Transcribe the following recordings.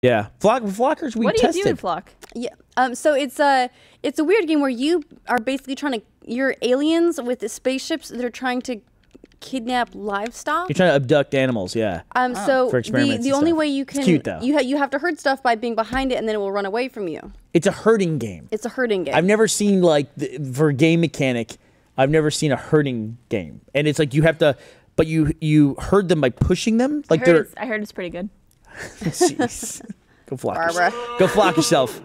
Yeah, Flockers. We what do you tested. do in Flock? Yeah. So it's a weird game where you are basically trying to. You're aliens with the spaceships that are trying to kidnap livestock. You're trying to abduct animals. Yeah. So For experiments the and only stuff. way you can It's cute, though. you have to herd stuff by being behind it, and then it will run away from you. It's a herding game. It's a herding game. I've never seen for a game mechanic. I've never seen a herding game, and it's like you have to, but you herd them by pushing them. Like I heard it's pretty good. Jeez. Go flock Barbara. yourself. Go flock yourself.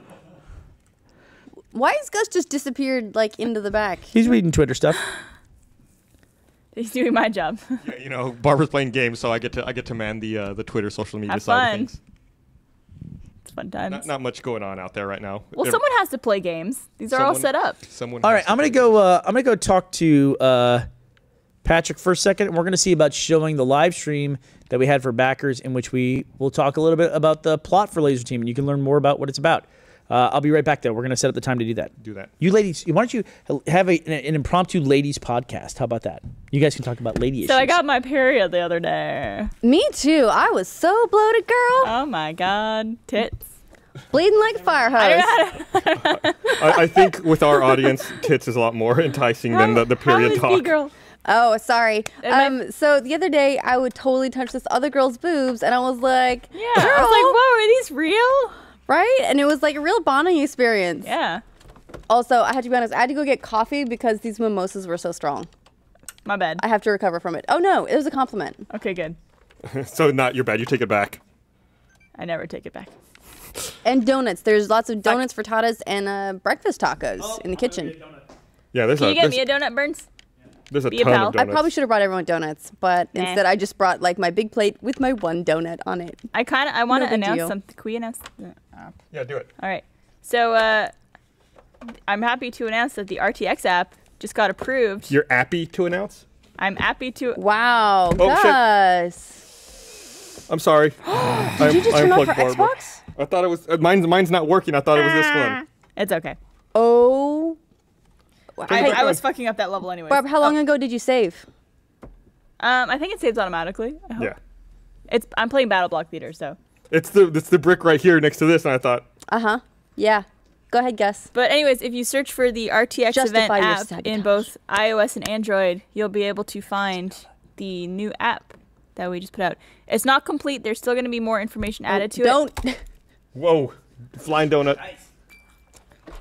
Why has Gus just disappeared like into the back? He's reading Twitter stuff. He's doing my job. Yeah, you know, Barbara's playing games, so I get to man the Twitter social media Have side fun. of things. It's fun times. Not much going on out there right now. Well, someone has to play games. These are all set up. All right, I'm gonna go talk to Patrick for a second, and we're gonna see about showing the live stream that we had for backers, in which we will talk a little bit about the plot for Lazer Team, and you can learn more about what it's about. I'll be right back, though. We're gonna set up the time to do that. You ladies, why don't you have an impromptu ladies podcast? How about that? You guys can talk about lady issues. So I got my period the other day. Me too. I was so bloated, girl. Oh my god, tits. Bleeding like a fire hose. I think with our audience, tits is a lot more enticing than the period talk. Girl. Oh, sorry. So the other day, I would totally touch this other girl's boobs, and I was like, yeah. I was like, whoa, are these real? Right? And it was like a real bonding experience. Yeah. Also, I had to be honest, I had to go get coffee because these mimosas were so strong. My bad. I have to recover from it. Oh, no, it was a compliment. Okay, good. So not your bad. You take it back. I never take it back. And donuts. There's lots of donuts, frittatas, and breakfast tacos in the kitchen. Yeah, there's Can you get me a donut, Burns? There's a Be a ton pal. of donuts. I probably should have brought everyone donuts, but instead I just brought like my big plate with my one donut on it. I want to big announce deal. something. Can we announce? Yeah, do it. All right. So I'm happy to announce that the RTX app just got approved. You're happy to announce? I'm happy to. Wow, Oh, shit. Gus. I'm sorry. Did you just turn off your unplugged Barbara. Xbox? I thought it was mine's not working. I thought it was this one. It's okay. Oh. I was fucking up that level anyway. Barb, how long ago did you save? I think it saves automatically. I hope. Yeah. I'm playing Battle Block Theater, so. It's the brick right here next to this, and I thought. Uh-huh. Yeah. Go ahead, Gus. But anyways, if you search for the RTX event Justify your app sabotage. in both iOS and Android, you'll be able to find the new app that we just put out. It's not complete. There's still going to be more information added to it. Whoa. Flying donut.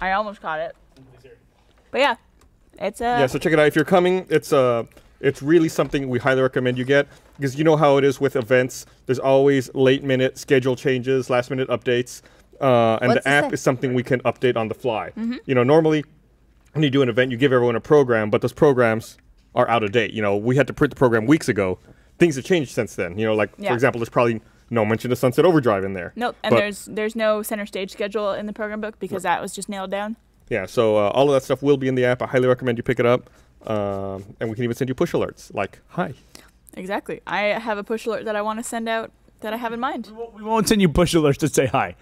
I almost caught it. But yeah, it's Yeah, so check it out. If you're coming, it's really something we highly recommend you get, because you know how it is with events. There's always late-minute schedule changes, last-minute updates, and What's the app is something we can update on the fly. You know, normally when you do an event, you give everyone a program, but those programs are out of date. You know, we had to print the program weeks ago. Things have changed since then. You know, like for example, there's probably no mention of Sunset Overdrive in there. Nope, and there's no center stage schedule in the program book because that was just nailed down. Yeah, so all of that stuff will be in the app. I highly recommend you pick it up. And we can even send you push alerts, like, hi. Exactly. I have a push alert that I want to send out that I have in mind. We won't send you push alerts to say hi.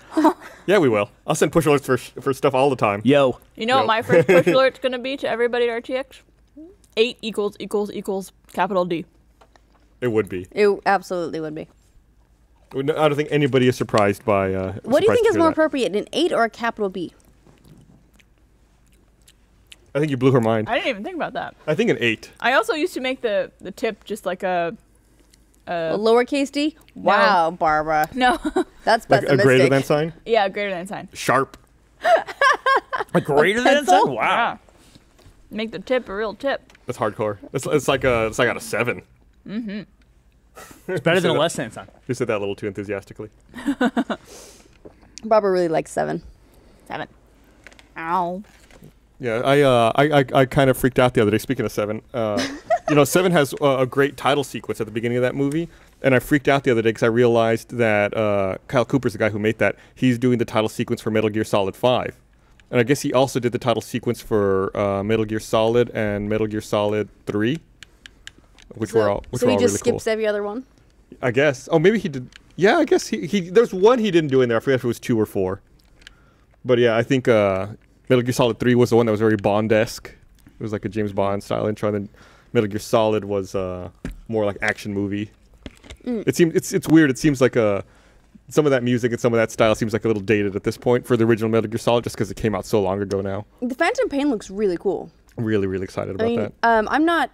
Yeah, we will. I'll send push alerts for stuff all the time. Yo. You know what my first push alert's going to be to everybody at RTX? 8 = capital D. It would be. It absolutely would be. I don't think anybody is surprised by... What do you think is more appropriate, an 8 or a capital B? I think you blew her mind. I didn't even think about that. I think an 8. I also used to make the tip just like a lowercase d? Wow, Barbara. No. That's like pessimistic. a greater than sign? Yeah, greater than sign. Sharp. A greater than sign? Wow. Yeah. Make the tip a real tip. That's hardcore. It's like out of 7. Mm-hmm. It's better than a less than sign. You said that a little too enthusiastically. Barbara really likes 7. 7. Ow. Yeah, I kind of freaked out the other day. Speaking of 7, you know, 7 has a great title sequence at the beginning of that movie, and I freaked out the other day because I realized that Kyle Cooper's the guy who made that. He's doing the title sequence for Metal Gear Solid 5, and I guess he also did the title sequence for Metal Gear Solid and Metal Gear Solid 3, which were all so he just really skips cool. every other one? I guess. Oh, maybe he did. Yeah, I guess he there's one he didn't do in there. I forget if it was 2 or 4. But yeah, I think Metal Gear Solid 3 was the one that was very Bond-esque. It was like a James Bond style intro, and then Metal Gear Solid was more like action movie. It seems it's weird. It seems like some of that music and some of that style seems like a little dated at this point for the original Metal Gear Solid, just because it came out so long ago now. The Phantom Pain looks really cool. Really, really excited about that.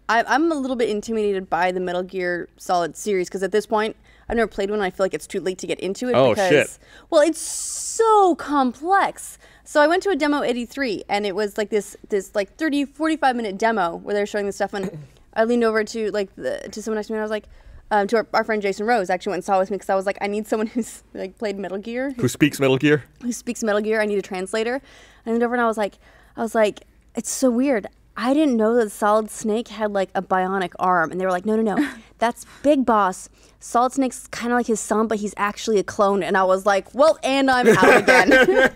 I'm a little bit intimidated by the Metal Gear Solid series because at this point I've never played one and I feel like it's too late to get into it. Oh, because, shit. Well, it's so complex. So I went to a demo 83 and it was like this like 30, 45 minute demo where they were showing this stuff, and I leaned over to to someone next to me and I was like, to our friend Jason Rose actually went and saw with me because I was like, I need someone who's like played Metal Gear. Who speaks Metal Gear? Who speaks Metal Gear. I need a translator. And I leaned over and I was like, it's so weird. I didn't know that Solid Snake had like a bionic arm. And they were like, no. That's Big Boss. Solid Snake's kind of like his son, but he's actually a clone. And I was like, well, and I'm out again.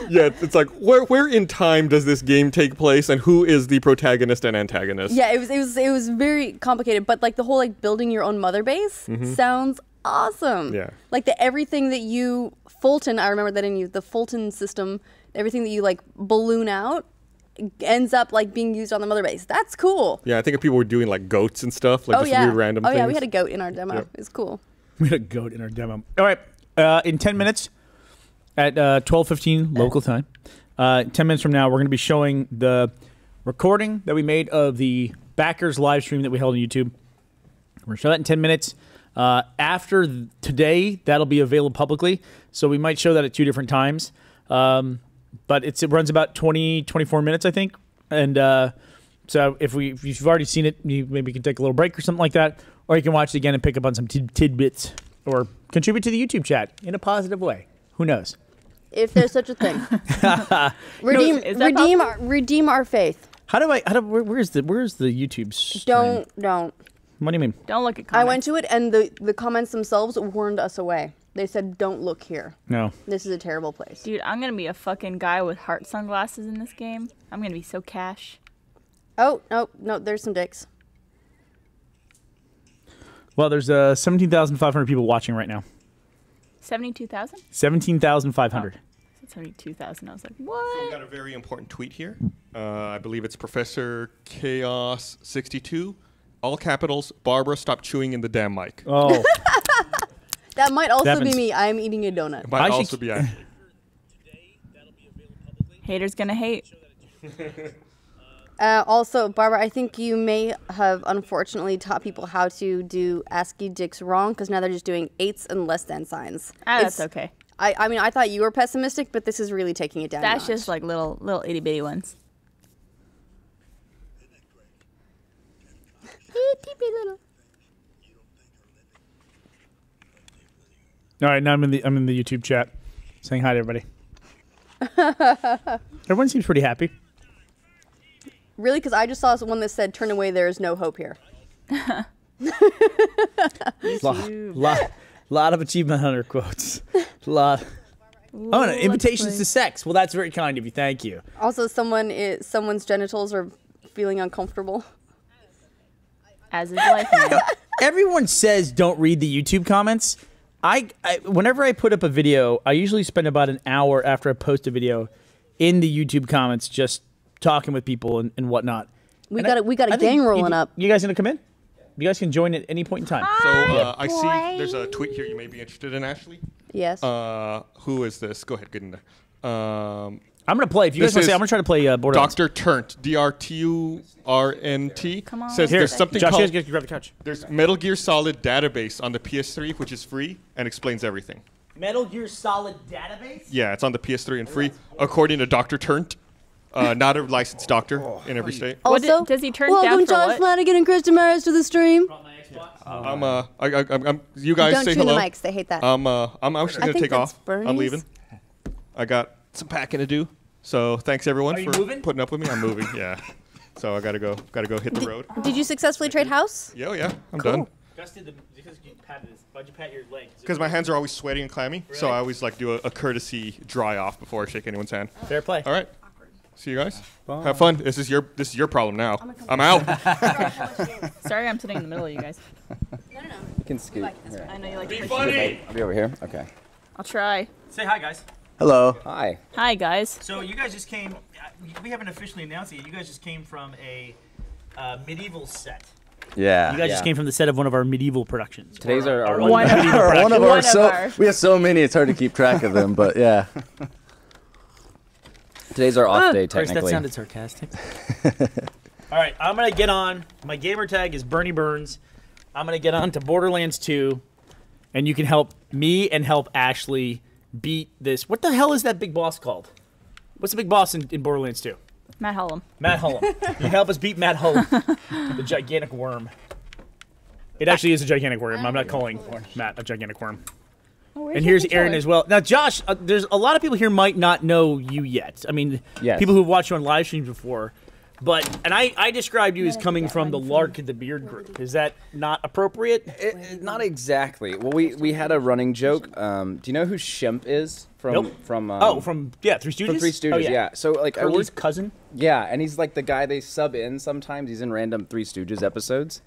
Yeah, it's like, where in time does this game take place, and who is the protagonist and antagonist? Yeah, it was very complicated. But like the whole like building your own mother base sounds awesome. Yeah. Like everything that you, Fulton, I remember that in the Fulton system, everything that you like balloon out ends up like being used on the mother base. That's cool. Yeah, I think if people were doing like goats and stuff, like weird random things. Oh yeah, we had a goat in our demo. Yep. It was cool. We had a goat in our demo. All right, in 10 minutes at 12:15 local time, 10 minutes from now, we're going to be showing the recording that we made of the backers live stream that we held on YouTube. We're going to show that in 10 minutes. After today, that'll be available publicly, so we might show that at 2 different times. But it runs about 24 minutes, I think. And so if you've already seen it, you maybe can take a little break or something like that. Or you can watch it again and pick up on some tidbits or contribute to the YouTube chat in a positive way. Who knows? If there's such a thing. redeem our faith. Where's the YouTube stream? Don't. What do you mean? Don't look at comments. I went to it and the comments themselves warned us away. They said, don't look here. No. This is a terrible place. Dude, I'm going to be a fucking guy with heart sunglasses in this game. I'm going to be so cash. Oh, no, there's some dicks. Well, there's 17,500 people watching right now. 72,000? 17,500. 72,000. I was like, So we what? got a very important tweet here. I believe it's Professor Chaos 62. All capitals. Barbara, stop chewing in the damn mic. Oh. That might also That be means- me. I'm eating a donut. It might also be Ashley. Haters gonna hate. Also, Barbara, I think you may have unfortunately taught people how to do ASCII dicks wrong because now they're just doing 8s and less than signs. That's okay. I mean, I thought you were pessimistic, but this is really taking it down. That's a notch. just like little itty bitty ones. Itty bitty little. All right, now I'm in the YouTube chat, saying hi to everybody. Everyone seems pretty happy. Really? Because I just saw one that said, "Turn away, there is no hope here." Lot of achievement hunter quotes. Lot. Oh, no, invitations to sex. Well, that's very kind of you. Thank you. Also, someone's genitals are feeling uncomfortable. As is life, man. Everyone says don't read the YouTube comments. Whenever I put up a video, I usually spend about an hour after I post a video in the YouTube comments just talking with people and whatnot. We got a gang rolling up. You guys gonna come in? You guys can join at any point in time. So I see there's a tweet here you may be interested in, Ashley. Yes. Who is this? Go ahead, get in there. I'm gonna play. If you guys want to say, I'm gonna try to play Borderlands. Dr. Turnt, DRTURNT, Come on. says Here, there's something Josh, called you guys grab the couch. there's Metal Gear Solid database on the PS3, which is free and explains everything. Metal Gear Solid database. Yeah, it's on the PS3 and free, according to Dr. Turnt, not a licensed doctor in every state. What Also, does he turn welcome down for Josh what? Flanagan and Kristen Maris to the stream. You guys Don't say tune hello. the mics. They hate that. I'm actually I gonna think take that's off. Bernie's. I'm leaving. I got some packing to do. So thanks everyone Are you for moving? putting up with me. I'm moving. Yeah. So I gotta go hit the road. Did you successfully trade house? Yeah, I'm done. Gus did because you patted his. Why'd you pat your leg? Because my hands are always sweaty and clammy, so I always like do a courtesy dry off before I shake anyone's hand. Fair play. All right. See you guys. Have fun. This is your problem now. I'm out. Sorry, I'm sitting in the middle of you guys. No. You can scoot. Here. I know you like to Funny. I'll be over here. Okay. I'll try. Say hi, guys. Hello. Hi. Hi, guys. So you guys just came. We haven't officially announced it yet. You guys just came from a medieval set. Yeah. You guys just came from the set of one of our medieval productions. Today's our One of medieval our- one of One our of so our- we have so many it's hard to keep track of them, but yeah. Today's our off day Chris, technically. that sounded sarcastic. All right, I'm gonna get on. My gamer tag is Bernie Burns. I'm gonna get on to Borderlands 2, and you can help me and help Ashley beat this. What the hell is that big boss called? What's the big boss in Borderlands 2? Matt Hullum. Matt Hullum. You can help us beat Matt Hullum, the gigantic worm. It actually is a gigantic worm. I'm not calling Matt a gigantic worm. Oh, where's And your here's controller? Aaron as well. Now, Josh, there's a lot of people here might not know you yet. I mean, Yes. people who've watched you on live streams before. And I described you as coming from the Lark the Beard group. Is that not appropriate? Not exactly. Well, we had a running joke. Do you know who Shemp is from Nope. from From Three Stooges? from Three Stooges? Oh, yeah. So like Curly's cousin. Yeah, and he's like the guy they sub in sometimes. He's in random Three Stooges episodes.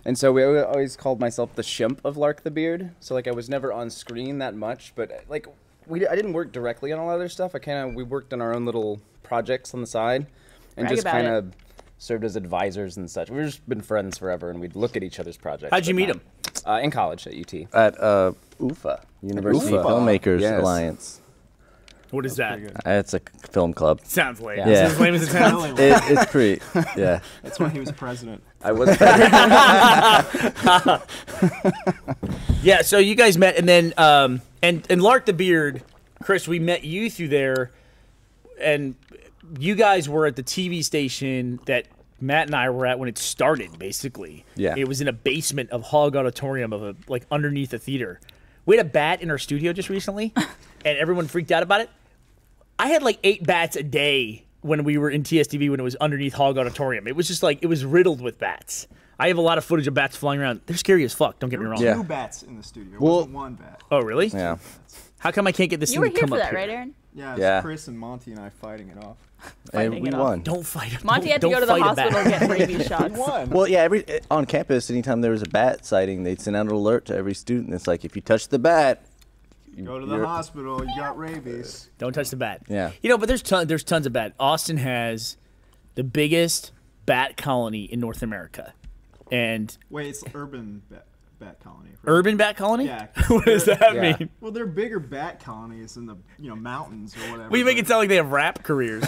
And so we always called myself the Shemp of Lark the Beard. So like I was never on screen that much, but like I didn't work directly on all other stuff. We worked on our own little projects on the side and Brag just about kind it. of served as advisors and such. We've just been friends forever, and we'd look at each other's projects. How'd you but meet not- in college at UT. At UFA, University UFA Filmmakers Yes. Alliance. What is that? It's a film club. Sounds lame. Yeah. Is it as lame as it sounds? It's pretty, yeah. That's why he was president. I was Yeah, so you guys met, and then and Lark the Beard, Chris, we met you through there, and you guys were at the TV station that Matt and I were at when it started, basically. Yeah. It was in a basement of Hog Auditorium like underneath a theater. We had a bat in our studio just recently, and everyone freaked out about it. I had like 8 bats a day when we were in TSTV when it was underneath Hog Auditorium. It was just like, it was riddled with bats. I have a lot of footage of bats flying around. They're scary as fuck, don't get me wrong. Yeah. 2 bats in the studio. It Well- wasn't 1 bat. Oh, really? Yeah. How come I can't get this You thing were to here come for up that, here? right, Aaron? Yeah, it's Yeah. Chris and Monty and I fighting it off. And Fighting we it off. won. Don't fight it. Monty had to Don't go to the fight a bat. hospital and get rabies shots. Well, yeah, on campus, anytime there was a bat sighting, they'd send out an alert to every student. It's like, if you touch the bat, Go to the you're- hospital, you got rabies. Don't touch the bat. Yeah. You know, but there's tons of bat. Austin has the biggest bat colony in North America. And Wait, it's urban bat colony. urban bat colony? Yeah. What does that Yeah. mean? Well, they're bigger bat colonies in the mountains or whatever. Well, you make it but sound like they have rap careers.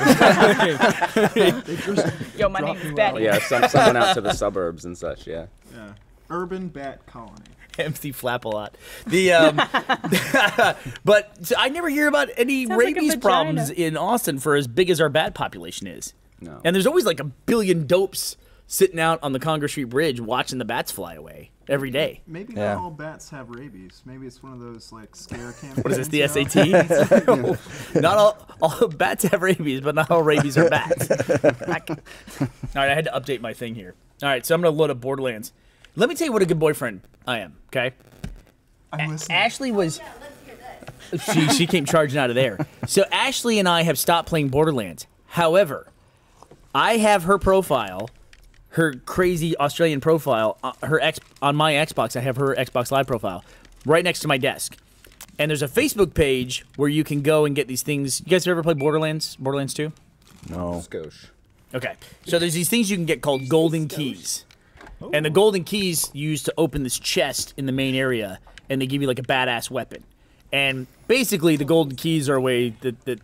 they just Yo, my drop name's you Betty. out. yeah, someone out to the suburbs and such. Yeah. Yeah, urban bat colony. MC Flap a lot. The but so I never hear about any Sounds like a rabies vagina. problems in Austin for as big as our bat population is. No. And there's always like a billion dopes sitting out on the Congress Street Bridge watching the bats fly away every day. Maybe Yeah. not all bats have rabies. Maybe it's one of those like scare campaigns. What is this, the you know? SAT? Not all bats have rabies, but not all rabies are bats. All right, I had to update my thing here. All right, so I'm going to load up Borderlands. Let me tell you what a good boyfriend I am, okay? I'm listening. Ashley was... She came charging out of there. So Ashley and I have stopped playing Borderlands. However, I have her profile, her crazy Australian profile, on my Xbox. I have her Xbox Live profile right next to my desk. And there's a Facebook page where you can go and get these things. You guys have ever played Borderlands 2? no. Skosh. Okay. So there's these things you can get called golden keys. And the golden keys used to open this chest in the main area, and they give you like a badass weapon. And basically, the golden keys are a way that the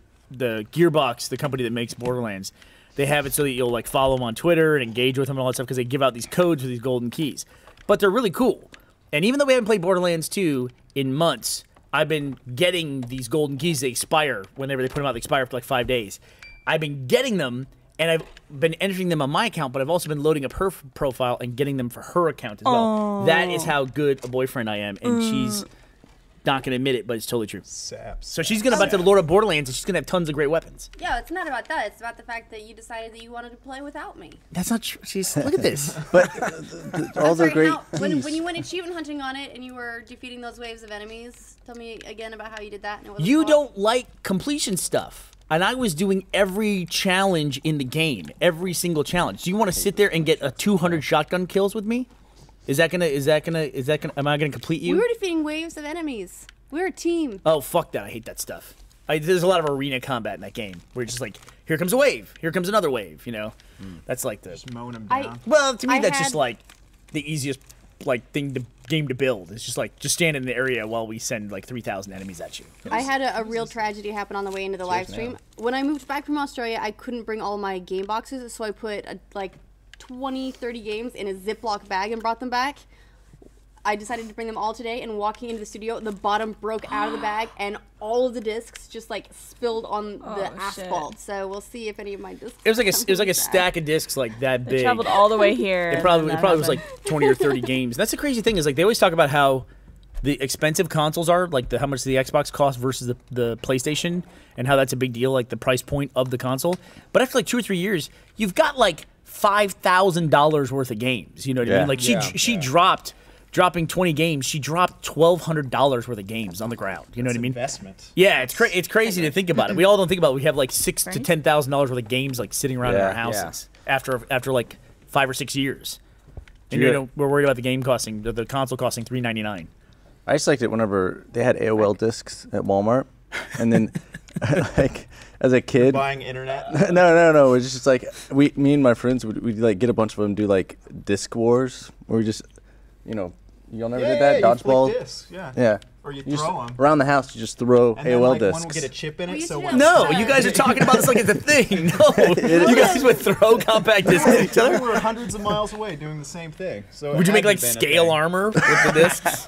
Gearbox, the company that makes Borderlands, they have it so that you'll like follow them on Twitter and engage with them and all that stuff because they give out these codes for these golden keys. But they're really cool. And even though we haven't played Borderlands 2 in months, I've been getting these golden keys. They expire whenever they put them out. They expire for like 5 days. I've been getting them, and I've been entering them on my account, but I've also been loading up her profile and getting them for her account as well. That is how good a boyfriend I am, and she's not going to admit it, but it's totally true. Saps. So she's going to about to load up Borderlands, and she's going to have tons of great weapons. Yeah, it's not about that. It's about the fact that you decided that you wanted to play without me. That's not true. She's look at this. But all I'm the sorry, great when you went achievement hunting on it and you were defeating those waves of enemies, tell me again about how you did that. And it wasn't You fun. don't like completion stuff. And I was doing every challenge in the game, every single challenge. Do you want to sit there and get a 200 shotgun kills with me? Am I gonna complete you? We were defeating waves of enemies. We were a team. Oh, fuck that. I hate that stuff. There's a lot of arena combat in that game where it's just like, here comes a wave, here comes another wave, you know? That's like the... Just mowing them I- down. Well, to me, I that's had- just like the easiest game to build. It's just stand in the area while we send like 3,000 enemies at you. I had a real tragedy happen on the way into the live stream. When I moved back from Australia, I couldn't bring all my game boxes, so I put like 20, 30 games in a Ziploc bag and brought them back. I decided to bring them all today, and walking into the studio, the bottom broke out of the bag, and all of the discs just like spilled on the asphalt. Shit. So we'll see if any of my discs. It was like a stack of discs like that They big. traveled all the way here. It probably and was that like 20 or 30 games. That's the crazy thing is like they always talk about how the expensive consoles are, like how much the Xbox costs versus the PlayStation, and how that's a big deal, like the price point of the console. But after like 2 or 3 years, you've got like $5,000 worth of games. You know what I mean? Like she dropping 20 games, she dropped $1,200 worth of games on the ground. You know what I mean? Investment. Yeah, it's crazy to think about it. We all don't think about it. We have like $6,000 to $10,000 worth of games like sitting around in our houses after like 5 or 6 years. And we're worried about the game costing the console costing $399. I just liked it whenever they had AOL discs at Walmart, and then like as a kid Buying internet. no, it's just like me and my friends we'd like get a bunch of them, do like disc wars where we just y'all never did that, You dodgeball. flick discs, Yeah. Or you just, throw them. around the house you just throw And then AOL like, discs. one will get a chip in We it. used So to when do No, that. you guys are talking about this like it's a thing. No, you guys would throw compact discs at each we other. were hundreds of miles away doing the same thing. So Would it you make had like to been a scale thing. armor with the discs?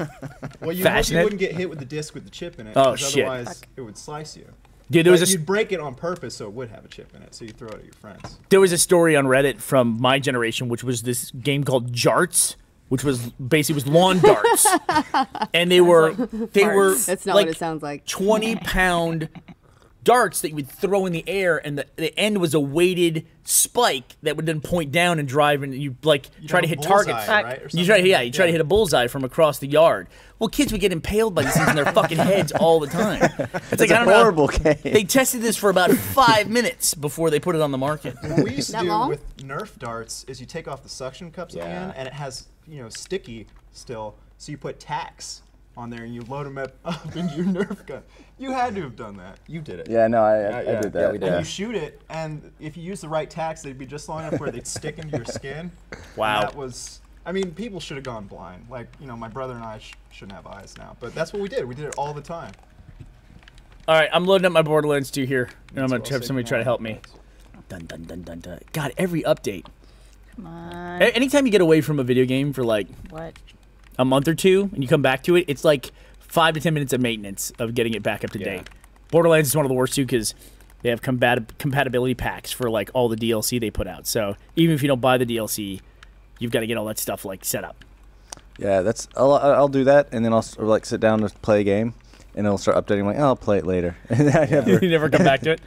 Well, you fashion it? wouldn't get hit with the disc with the chip in it. Oh, 'cause shit. Otherwise, it would slice you. Dude, there was But you'd break it on purpose so it would have a chip in it. So you throw it at your friends. There was a story on Reddit from my generation, which was this game called Jarts, which was basically lawn darts, and they were That's not like what it sounds like. 20-pound darts that you would throw in the air, and the end was a weighted spike that would then point down and drive, and you try have to a hit bullseye, targets. right, or You try something? to hit a bullseye from across the yard. Well, kids would get impaled by these things in their fucking heads all the time. It's like, a I don't know. horrible game. They tested this for about 5 minutes before they put it on the market. What we used to That do long? with Nerf darts is you take off the suction cups at the end, and it has sticky still. So you put tacks on there and you load them up into your Nerf gun. You had to have done that. You did it. Yeah, no, I did that. Yeah, we did. And you shoot it, and if you use the right tacks, they'd be just long enough where they'd stick into your skin. Wow. And that was. I mean, people should have gone blind. Like, my brother and I shouldn't have eyes now. But that's what we did. We did it all the time. All right, I'm loading up my Borderlands 2 here, and I'm going That's to what have I'll somebody say try to help tomorrow. me. Dun, dun, dun, dun, dun. God, every update. Come on. Anytime you get away from a video game for like What? a month or two and you come back to it, it's like 5 to 10 minutes of maintenance of getting it back up to date. Borderlands is one of the worst too because they have compatibility packs for like all the DLC they put out. So even if you don't buy the DLC, you've got to get all that stuff like set up. Yeah, I'll do that, and then I'll like sit down to play a game, and it'll start updating. Like, I'll play it later. And I never. You never come back to it.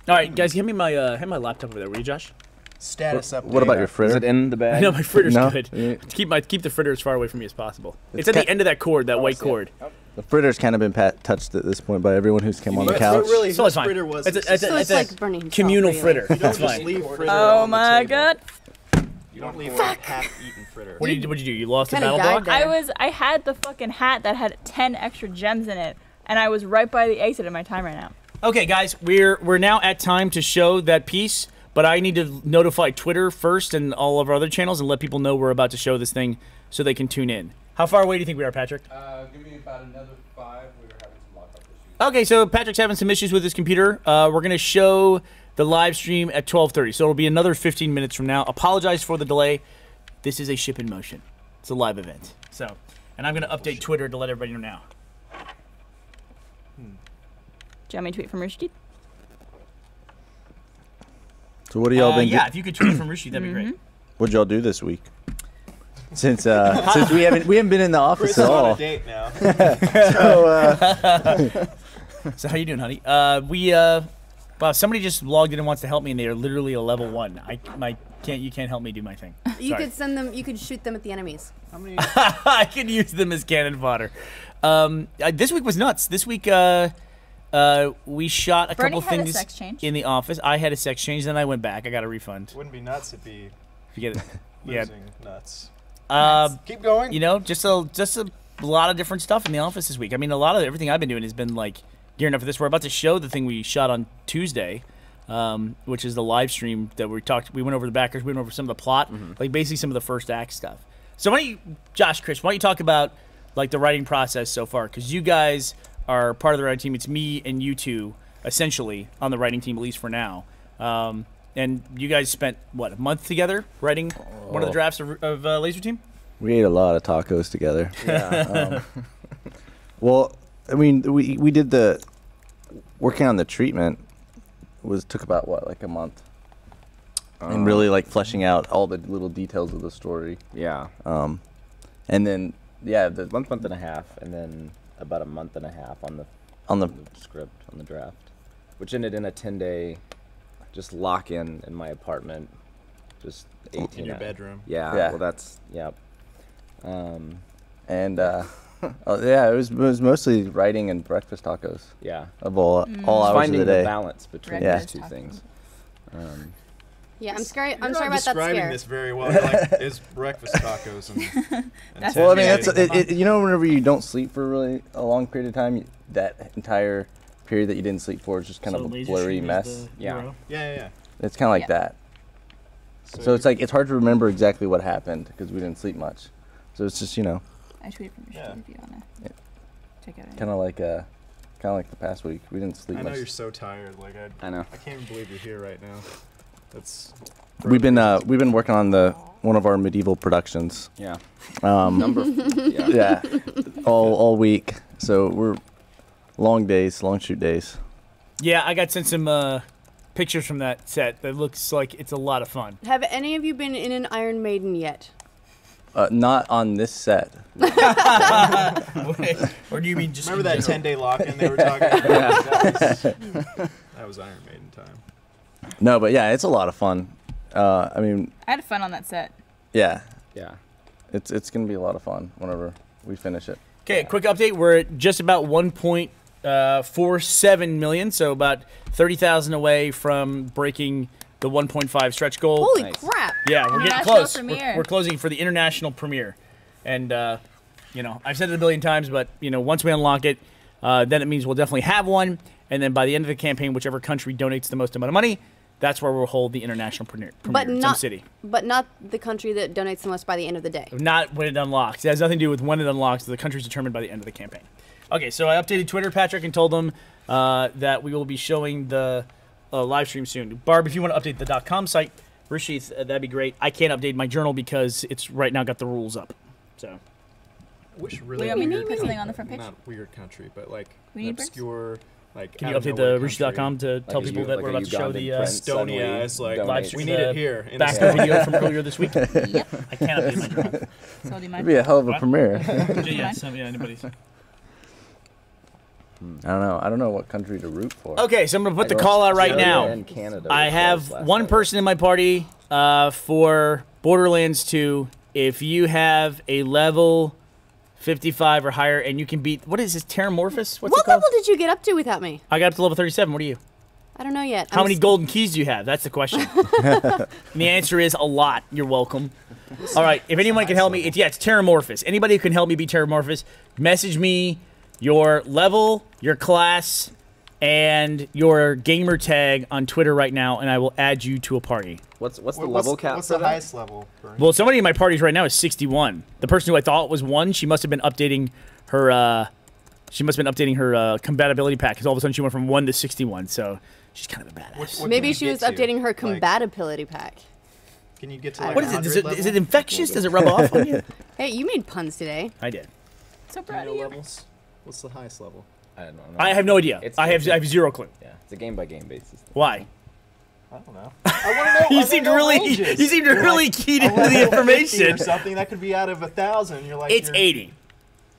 All right, guys, hand me my laptop over there, will you, Josh? Status update. What about your Is fritter? it in the I bag? know my fritter's No. good. Yeah. Keep the fritter as far away from me as possible. It's It's at the ca- end of that cord, that white see it. cord. The fritter's kind of been touched at this point by everyone who's come on the But couch. really, So his it's fine. fritter was. It's So it's like burning himself, communal really. fritter. you don't That's just fine. leave fritter Oh on the my table. god. You don't leave like half-eaten fritter. What did you do? You lost a Kinda battle died block? there. I had the fucking hat that had 10 extra gems in it, and I was right by the exit of my time right now. Okay, guys, we're now at time to show that piece, but I need to notify Twitter first and all of our other channels and let people know we're about to show this thing so they can tune in. How far away do you think we are, Patrick? Give me about another 5. We were having some lockup issues. Okay, so Patrick's having some issues with his computer. We're going to show the live stream at 12:30, so it'll be another 15 minutes from now. Apologize for the delay. This is a ship in motion. It's a live event. So, and I'm going to update Twitter to let everybody know now. Do you want me to tweet from Rooster Teeth? So what do y'all been? Yeah, if you could tweet from Rishi, that'd be great. What'd y'all do this week? Since we haven't been in the office Chris at is on all. a date now. So how you doing, honey? Wow, somebody just logged in and wants to help me, and they are literally a level 1. You can't help me do my thing. You Sorry. could send them. You could shoot them at the enemies. How many? I can use them as cannon fodder. This week was nuts. This week, we shot a Bernie couple had a things sex change. in the office. I had a sex change, then I went back. I got a refund. Wouldn't be nuts if he Forget it. Yeah. losing nuts. Keep going. You know, just a lot of different stuff in the office this week. I mean, a lot of everything I've been doing has been like gearing up for this. We're about to show the thing we shot on Tuesday. which is the live stream that we went over the backers, we went over some of the plot, like basically some of the first act stuff. So why don't you, Josh, Chris, why don't you talk about like the writing process so far? Because you guys are part of the writing team. It's me and you two, essentially, on the writing team, at least for now. And you guys spent, what, a month together writing one of the drafts of Laser Team? We ate a lot of tacos together. Yeah. Well, I mean, we did the working on the treatment took about what, like a month, and really like fleshing out all the little details of the story. Yeah. And then the month and a half, and then about a month and a half on the script, on the draft, which ended in a 10-day just lock in my apartment, just 18 In your bedroom. Yeah. Yeah. Well, that's and it was mostly writing and breakfast tacos yeah. of all hours Finding of the day. balance between Breakfast those two tacos. things. Yeah, I'm sorry. You're I'm sorry not about that describing scare. this very well. You're like, it's breakfast tacos and That's Well, I mean, That's that's you know, whenever you don't sleep for really a long period of time, that entire period that you didn't sleep for is just kind of a blurry mess. Yeah. yeah. It's kind of like Yeah. that. So it's like it's hard to remember exactly what happened because we didn't sleep much. So it's just I tweeted from your Yeah. if you wanna check out. kind of like the past week. We didn't sleep I know much. you're so tired. Like I know. I can't even believe you're here right now. That's. We've been working on one of our medieval productions. Yeah. Number. Yeah. All week. So we're long shoot days. Yeah, I got sent some pictures from that set. That looks like it's a lot of fun. Have any of you been in an Iron Maiden yet? Not on this set. Or do you mean just Remember in that general? 10-day lock-in they were talking about? That was Iron Maiden time. No, but yeah, it's a lot of fun. I mean, I had fun on that set. yeah, Yeah. it's gonna be a lot of fun whenever we finish it. Okay, quick update. We're at just about 1.47 million, so about 30,000 away from breaking the 1.5 stretch goal. Holy Nice. crap! Yeah, we're getting International close. premiere. We're closing for the international premiere. And, I've said it a billion times, but, once we unlock it, then it means we'll definitely have one. And then by the end of the campaign, whichever country donates the most amount of money, that's where we'll hold the international premiere. But Some not city. But not the country that donates the most by the end of the day. Not when it unlocks. It has nothing to do with when it unlocks. The country's determined by the end of the campaign. Okay, so I updated Twitter, Patrick, and told them that we will be showing the live stream soon. Barb, if you want to update the .com site, Rooster Teeth, that'd be great. I can't update my journal because it's right now got the rules up. So Wish really We need weird put something country- on the front page. Not weird country, but like We need birds? obscure. Like can you out of update nowhere the Rooster.com to tell a people U- that like we're a about to show the Ugandan prince suddenly Estonia is like donates. live stream? we need it here. In back Estonia. video from earlier this week. Yep. I can't update my journal. So I'll do mine. It'd be a hell of a What? premiere. Anybody's. I don't know what country to root for. Okay, so I'm gonna put the I know call out right Australia now. and Canada I were have close last one night. person in my party for Borderlands 2. If you have a level 55 or higher, and you can beat, what is this, Terramorphous? What's it What called? level did you get up to without me? I got up to level 37. What are you? I don't know yet. How many golden keys do you have? That's the question. And the answer is a lot. You're welcome. All right, if anyone can help me, it's Terramorphous. Anybody who can help me be Terramorphous, message me your level, your class, and your gamer tag on Twitter right now, and I will add you to a party. What's the level cap What's for the that? highest level? For Well, somebody in my parties right now is 61. The person who I thought was 1, she must have been updating her. She must have been updating her compatibility pack because all of a sudden she went from 1 to 61. So she's kind of a badass. What can Maybe you she get was to? updating her Like, compatibility pack. Can you get to like What is it? 100 Is it level? infectious? Does it rub off on you? Hey, you made puns today. I did. So Do you proud know of you. levels? What's the highest level? I don't know. I have no idea. I have zero clue. Yeah, it's a game by game basis. Why? I don't know. I want to know. You seemed really keyed into the information. Or something that could be out of 1,000. You're like, It's 80.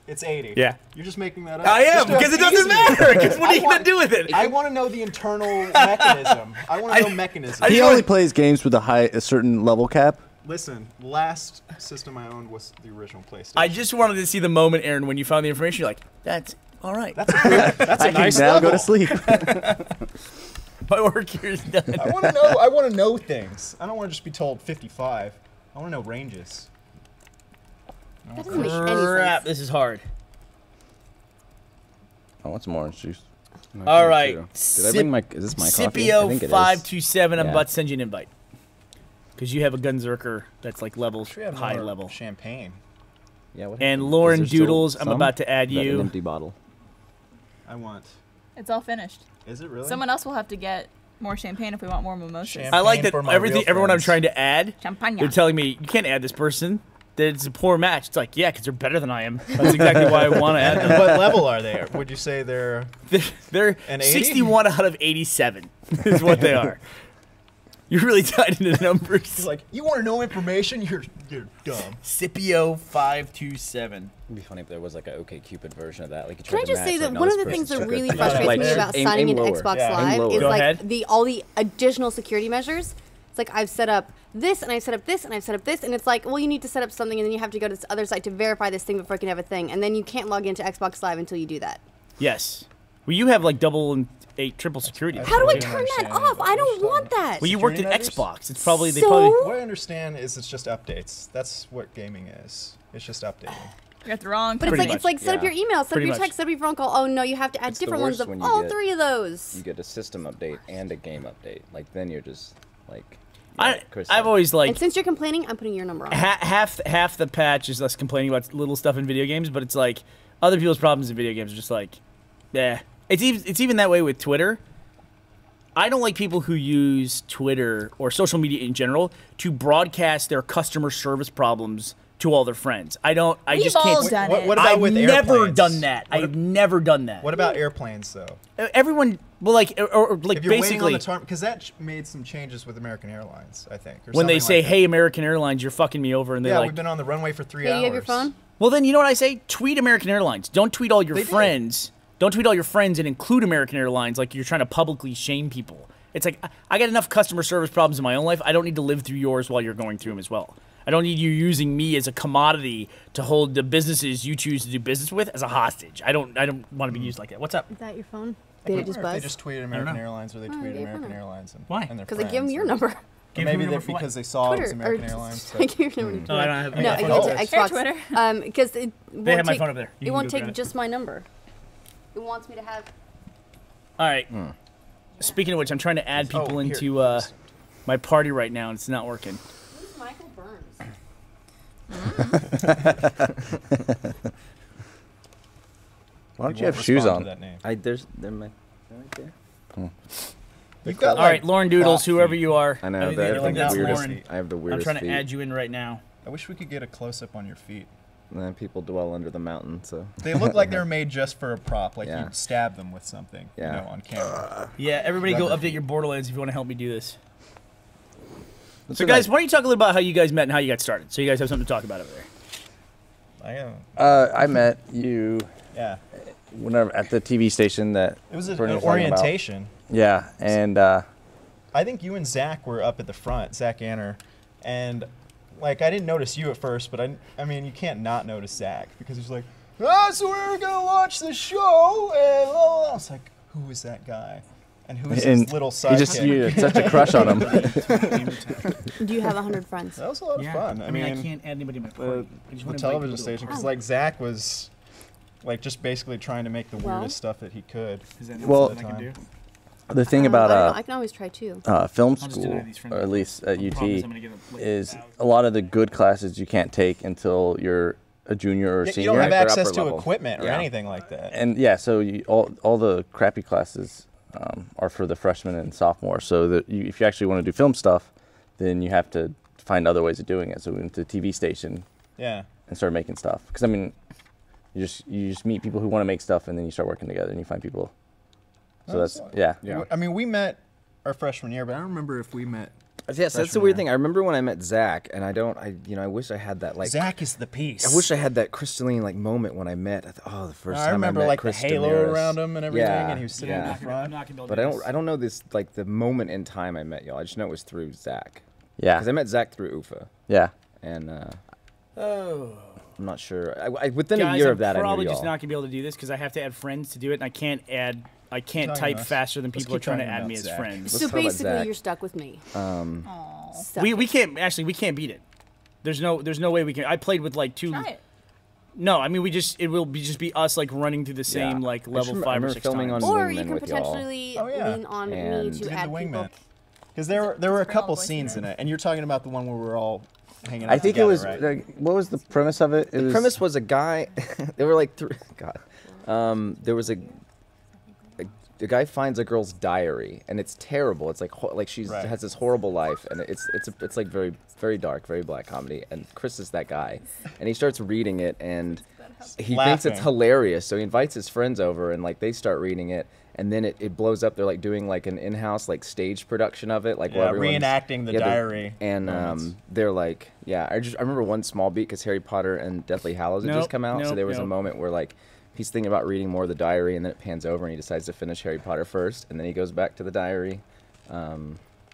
It's 80. Yeah. You're just making that up. I am Just to because it appease doesn't me. matter. Because what are I you gonna want- do with it? I want to know the internal mechanism. I want to know mechanism. He only plays games with a certain level cap. Listen, last system I owned was the original PlayStation. I just wanted to see the moment, Aaron, when you found the information. You're like, that's all right. That's a I nice can now level. go to sleep. My work here is done. I want to know. I want to know things. I don't want to just be told 55. I want to know ranges. That doesn't make any Crap, sense. this is hard. I want some orange juice. All right. Did I bring my? Is this my coffee? I think it is. Scipio527. I'm Yeah. about to send you an invite. Because you have a Gunzerker that's like level, Should we have high more level. champagne? Yeah. What And happened? Lauren Is there Doodles, still I'm some? about to add Is that you. An empty bottle. I want. It's all finished. Is it really? Someone else will have to get more champagne if we want more mimosas. Champagne. I like that for my everything. real Everyone I'm friends. trying to add, Champagne. they're telling me you can't add this person. That it's a poor match. It's like, yeah, because they're better than I am. That's exactly why I want to add them. What level are they? Would you say they're? They're An 80? 61 out of 87 is what they are. You're really tied into the numbers. It's like, you want to know information? You're dumb. Scipio527. It'd be funny if there was like a OkCupid version of that. Like, you Can I tried to just say match, that like, no, one of this the things person's that took really it. frustrates Like, me about aim signing into lower. Xbox Yeah. Live Aim is lower. like Go ahead. all the additional security measures. It's like I've set up this and I've set up this and I've set up this, and it's like, well, you need to set up something and then you have to go to this other site to verify this thing before you can have a thing, and then you can't log into Xbox Live until you do that. Yes. Well, you have like double and triple security. How do I don't turn that understand off? what I you're don't talking want about. that. Well, you worked at Security measures? Xbox. It's probably they So? probably. What I understand is it's just updates. That's what gaming is. It's just updating. You got the wrong. But it's Pretty like much, it's like set up yeah. your email, set up Pretty your much. text, set up your phone call. Oh no, you have to add It's the different ones worst of when you all get- three of those. You get a system update and a game update. Like then you're just like. Chris I've said. always And like since you're complaining, I'm putting your number on. half the patch is us complaining about little stuff in video games, but it's like other people's problems in video games are just like, yeah. It's even that way with Twitter. I don't like people who use Twitter or social media in general to broadcast their customer service problems to all their friends. I We've just all can't. done What it. about I've with never airplanes? done that. What I've never done that. What about airplanes though? Everyone, well, like, or like If you're waiting on basically, the tarmac, because that made some changes with American Airlines, I think. Or when they something say, like that. "Hey, American Airlines, you're fucking me over," and they're yeah, like, we've been on the runway for 3 Hey, hours. you have your phone? well, then you know what I say? Tweet American Airlines. Don't tweet all your They did. friends. Don't tweet all your friends and include American Airlines like you're trying to publicly shame people. It's like, I got enough customer service problems in my own life. I don't need to live through yours while you're going through them as well. I don't need you using me as a commodity to hold the businesses you choose to do business with as a hostage. I don't want to be used like that. What's up? Is that your phone? I Did it wonder just if they buzz? just tweeted American know. Airlines or they Oh, tweeted yeah, American why? Airlines and Why? and their Because they give them friends your or- number. Or Give maybe him they're your number for because they saw it was Twitter. American or Airlines. I give your number to No, I Twitter. don't have. No, I phone. give it to Oh. Xbox. Twitter. Because it won't They have my take, phone over there. You It can won't go take grab it. just my number. It wants me to have. All right. Speaking of which, I'm trying to add Oh, people here. into my party right now, and it's not working. Who's Michael Burns? Why don't He you have won't shoes respond to on? that name. They're right there. You've got All right, Lauren Doodles, coffee. whoever you are. I know. think They're like the that's weirdest. Lauren. I have the I'm weirdest trying to feet. add you in right now. I wish we could get a close up on your feet. And then people dwell under the mountain, so. They look like they were made just for a prop, like Yeah. you'd stab them with something, Yeah. you know, on camera. Yeah, everybody go Rubber update your Borderlands if you want to help me do this. Let's So, do guys, that. why don't you talk a little about how you guys met and how you got started? So you guys have something to talk about over there. I am. I met you Yeah. whenever at the TV station that It was an Bernie was talking about. orientation. Yeah, and I think you and Zach were up at the front, Zach Anner, and like I didn't notice you at first, but I mean you can't not notice Zach because he's like, so we're gonna watch the show, and I was like, who is that guy? And who is his little sidekick? you had such a crush on him. Do you have 100 friends? That was a lot of fun. I mean, I can't add anybody to my party. I just the wanna invite television people to station a because party. like Zach was like just basically trying to make the Well- weirdest stuff that he could. Is that Well- something I can do? The thing I about don't know. I can always try too. film I'll just school, deny these friends. or at least at I UT, promise I'm gonna get a, like, is 1,000. a lot of the good classes you can't take until you're a junior or You senior. don't have They're access upper to level. equipment or Yeah. anything like that. And yeah, so all the crappy classes are for the freshmen and sophomore. So that if you actually want to do film stuff, then you have to find other ways of doing it. So we went to the TV station Yeah. and started making stuff. Because I mean, you just meet people who want to make stuff, and then you start working together, and you find people. So that's yeah. Yeah. I mean, we met our freshman year, but I don't remember if we met. Yes, that's the Freshman weird year. thing. I remember when I met Zach, and I wish I had that like. Zach is the piece. I wish I had that crystalline like moment when I met. The first I time remember I met like Chris the halo Damaris. around him and everything, Yeah, and he was sitting yeah. in the I'm front. not gonna be able to But do I this. don't know this like the moment in time I met y'all. I just know it was through Zach. Yeah. Because I met Zach through UFA, Yeah. and Oh. I'm not sure. Within Guys, a year I'm of that, probably I knew just y'all. not gonna be able to do this because I have to add friends to do it, and I can't Talking type to us. faster than Let's people are keep trying to talking add about me as Zach. friends. So talk about basically, Zach. you're stuck with me. Aw. Stuck We with can't actually we can't beat it. There's no way we can. I played with like two. Try it. No, I mean it will just be us like running through the same Yeah. like I level just 5 or remember 6 filming times. on Or Wingman you can with y'all. potentially Oh, yeah. lean on me And- to Did add the people. Wingman. Because there were a Bring all couple the boys scenes in together. it, and you're talking about the one where we're all hanging out I think together, it was. right? Like, what was the premise of it? It The was, premise was a guy. They were like, God. There was a guy finds a girl's diary, and it's terrible. It's like she's Right. has this horrible life, and it's like very very dark, very black comedy. And Chris is that guy, and he starts reading it, and he thinks it's Laughing. hilarious. So he invites his friends over, and like they start reading it, and then it blows up. They're like doing like an in-house like stage production of it, like Yeah, where everyone's reenacting the they're- diary and moments. they're like, yeah. I remember one small beat because Harry Potter and Deathly Hallows had Nope, just come out, so nope, there was a nope. moment where like he's thinking about reading more of the diary, and then it pans over, and he decides to finish Harry Potter first, and then he goes back to the diary.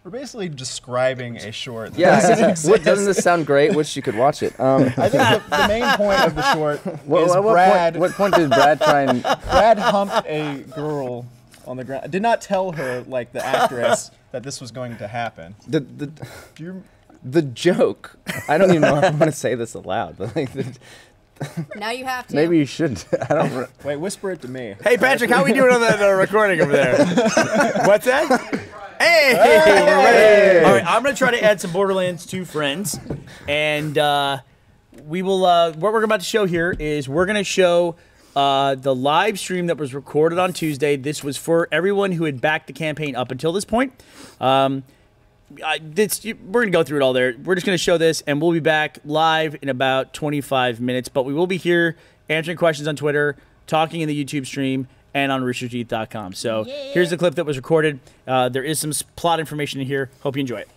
We're basically describing a short. that Yeah, doesn't exist. doesn't this sound great? Wish you could watch it. I think the main point of the short Well, is at Brad. what point did Brad try and? Brad humped a girl on the ground. Did not tell her, like the actress, that this was going to happen. the Do you? the joke. I don't even know if I want to say this aloud, but like Now you have to. Maybe you should. I don't. Wait, whisper it to me. Hey Patrick, how we doing on the recording over there? What's that? Hey, we're ready. All right, I'm gonna try to add some Borderlands 2 friends, and we will. What we're about to show here is we're gonna show the live stream that was recorded on Tuesday. This was for everyone who had backed the campaign up until this point. We're gonna go through it all there. We're just gonna show this, and we'll be back live in about 25 minutes. But we will be here answering questions on Twitter, talking in the YouTube stream, and on roosterteeth.com. So here's the clip that was recorded. There is some plot information in here. Hope you enjoy it.